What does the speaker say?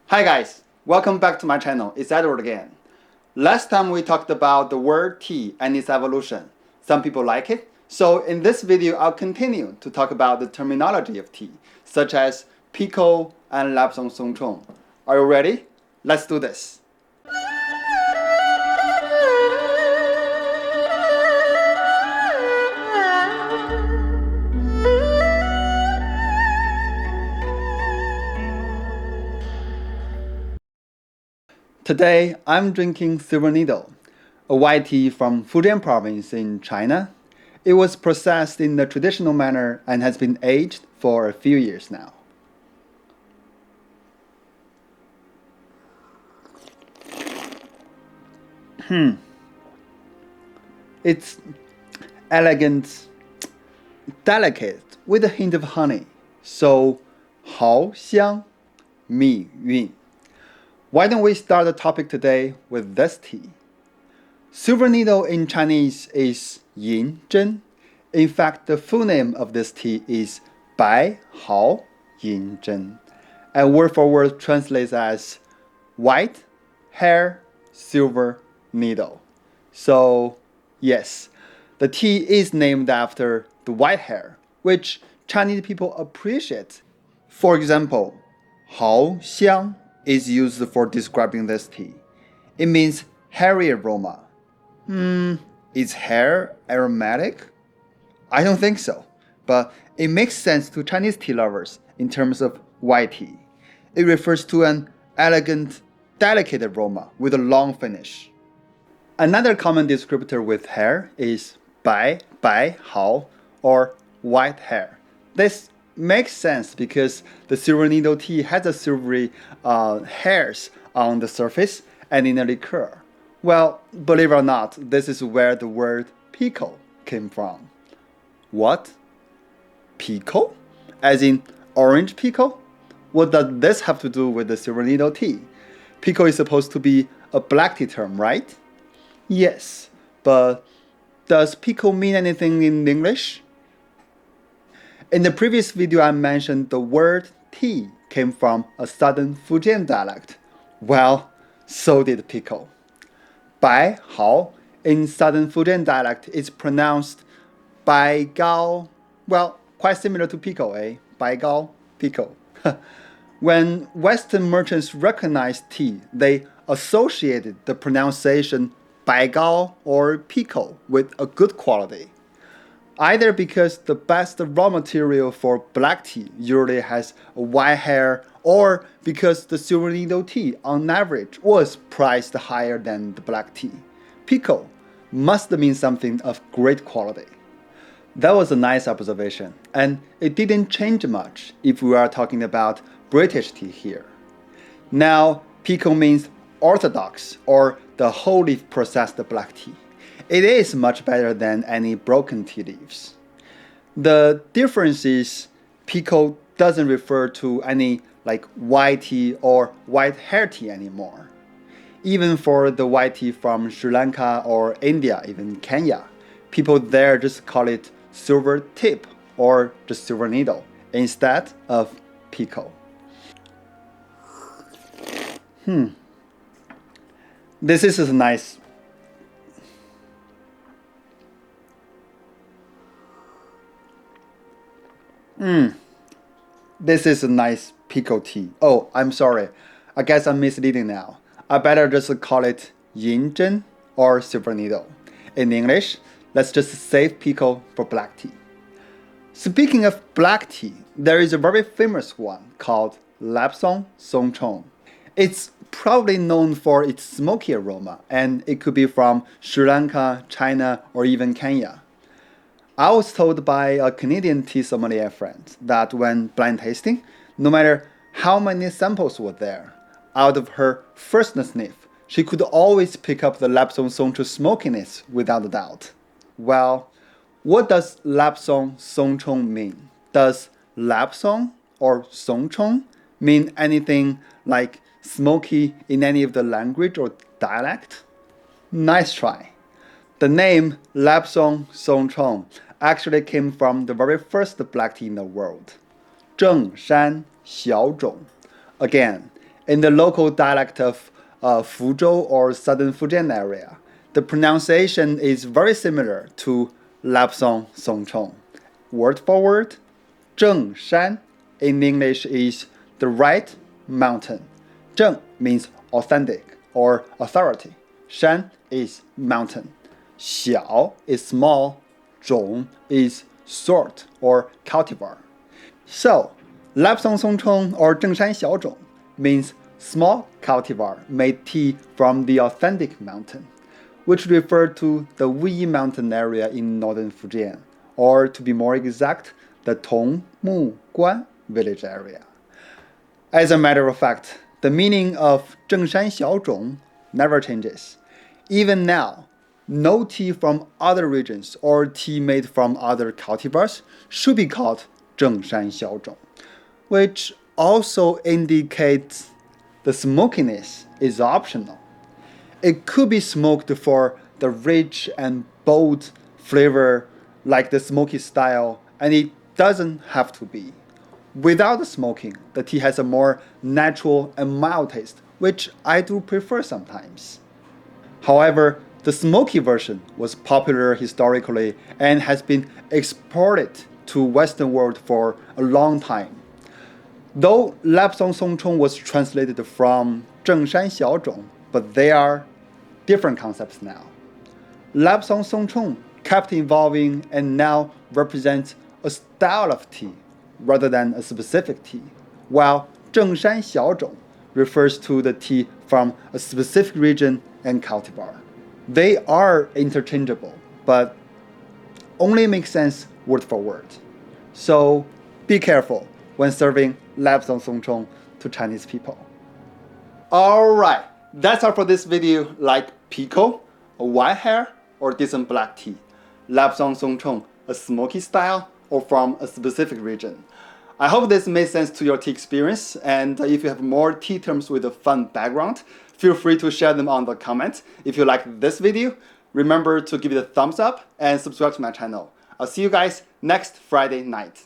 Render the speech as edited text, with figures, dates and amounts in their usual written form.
Hi guys, welcome back to my channel. It's Edward again. Last time we talked about the word tea and its evolution. Some people like it, so in this video I'll continue to talk about the terminology of tea, such as Pekoe and lapsang souchong. Are you ready? Let's do this. Today, I'm drinking Silver Needle, a white tea from Fujian province in China. It was processed in the traditional manner and has been aged for a few years now. It's elegant, delicate, with a hint of honey. So, 好香蜜韵. Why don't we start the topic today with this tea? Silver Needle in Chinese is Yin Zhen. In fact, the full name of this tea is Bai Hao Yin Zhen, and word for word translates as white hair silver needle. So, yes, the tea is named after the white hair, which Chinese people appreciate. For example, 好香 is used for describing this tea. It means hairy aroma. Is hair aromatic? I don't think so, but it makes sense to Chinese tea lovers in terms of white tea. It refers to an elegant, delicate aroma with a long finish. Another common descriptor with hair is bai hao, or white hair. This makes sense because the silver needle tea has a silvery hairs on the surface and in the liqueur. Well, believe it or not, this is where the word Pekoe came from. What? Pekoe? As in orange Pekoe? What does this have to do with the silver needle tea? Pekoe is supposed to be a black tea term, right? Yes, but does Pekoe mean anything in English? In the previous video, I mentioned the word tea came from a southern Fujian dialect. Well, so did Pekoe. Bai Hao in southern Fujian dialect is pronounced Bai Gao. Well, quite similar to Pekoe, eh? Bai Gao, Pekoe. When Western merchants recognized tea, they associated the pronunciation Bai Gao or Pekoe with a good quality. Either because the best raw material for black tea usually has white hair, or because the silver needle tea on average was priced higher than the black tea. Pekoe must mean something of great quality. That was a nice observation, and it didn't change much if we are talking about British tea here. Now, Pekoe means orthodox or the whole leaf processed black tea. It is much better than any broken tea leaves. The difference is Pekoe doesn't refer to any like white tea or white hair tea anymore. Even for the white tea from Sri Lanka or India, even Kenya, people there just call it silver tip or just silver needle instead of Pekoe. This is a nice. This is a nice Pekoe tea. Oh, I'm sorry. I guess I'm misleading now. I better just call it Yin Zhen or silver needle. In English, let's just save Pekoe for black tea. Speaking of black tea, there is a very famous one called lapsang souchong. It's probably known for its smoky aroma, and it could be from Sri Lanka, China, or even Kenya. I was told by a Canadian tea sommelier friend that when blind tasting, no matter how many samples were there, out of her first sniff, she could always pick up the lapsang souchong smokiness without a doubt. Well, what does lapsang souchong mean? Does lapsang or souchong mean anything like smoky in any of the language or dialect? Nice try. The name lapsang souchong actually came from the very first black tea in the world, 正山小种. Again, In the local dialect of Fuzhou or southern Fujian area, the pronunciation is very similar to lapsang souchong. Word for word, 正山 in English is the right mountain. 正 means authentic or authority. 山 is mountain. 小 is small. 种 is sort or cultivar. So, lapsang souchong or 正山小种 means small cultivar made tea from the authentic mountain, which refer to the Wuyi mountain area in northern Fujian, or to be more exact, the Tongmuguan village area. As a matter of fact, the meaning of 正山小种 never changes. Even now, no tea from other regions or tea made from other cultivars should be called 正山小种, which also indicates the smokiness is optional. It could be smoked for the rich and bold flavor like the smoky style, and it doesn't have to be. Without the smoking, the tea has a more natural and mild taste, which I do prefer sometimes. However, the smoky version was popular historically and has been exported to Western world for a long time. Though lapsang souchong was translated from 正山小种, but they are different concepts now. Lapsang souchong kept evolving and now represents a style of tea rather than a specific tea, while 正山小种 refers to the tea from a specific region and cultivar. They are interchangeable, but only make sense word for word. So be careful when serving lapsang souchong to Chinese people. Alright, that's all for this video. Like Pekoe, a white hair, or decent black tea. Lapsang souchong, a smoky style, or from a specific region. I hope this made sense to your tea experience, and if you have more tea terms with a fun background, feel free to share them on the comments. If you like this video, remember to give it a thumbs up and subscribe to my channel. I'll see you guys next Friday night.